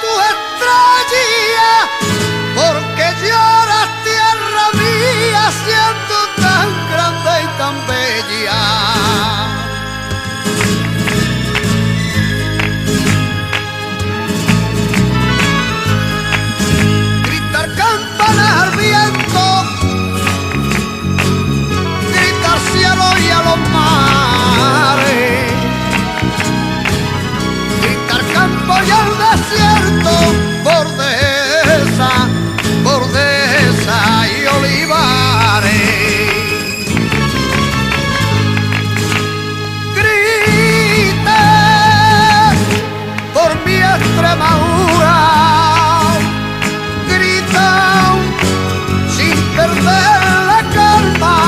tu estrella, porque lloras tierra mía siendo tan grande y tan bella. Gritar campanas al viento, gritar al cielo y a los mares, gritar campo y al desierto, bordeza y olivares. Grita por mi Extremadura, grita sin perder la calma,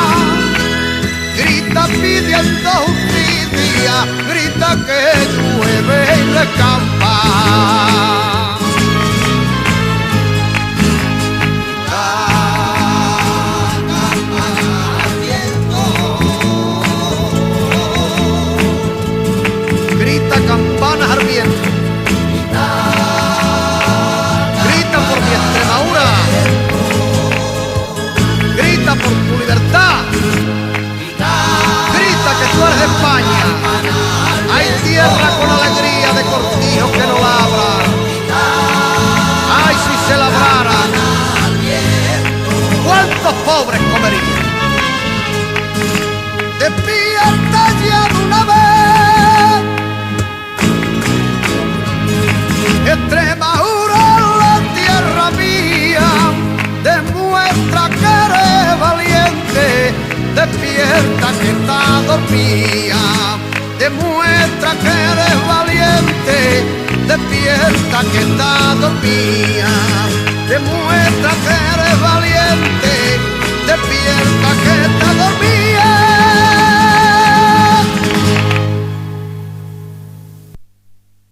grita pidiendo justicia, grita que llueve y recampa. Grita campanas al viento, grita por mi Extremadura, grita por tu libertad, grita que tú eres de España. Hay tierra con alegría de cortijos que no labra. Ay, si se labrara, ¿cuántos pobres comerían? Despierta ya de una vez, Extremadura, la tierra mía, demuestra que eres valiente, despierta que está dormida, demuestra que eres valiente, despierta que está dormida, demuestra que eres valiente, despierta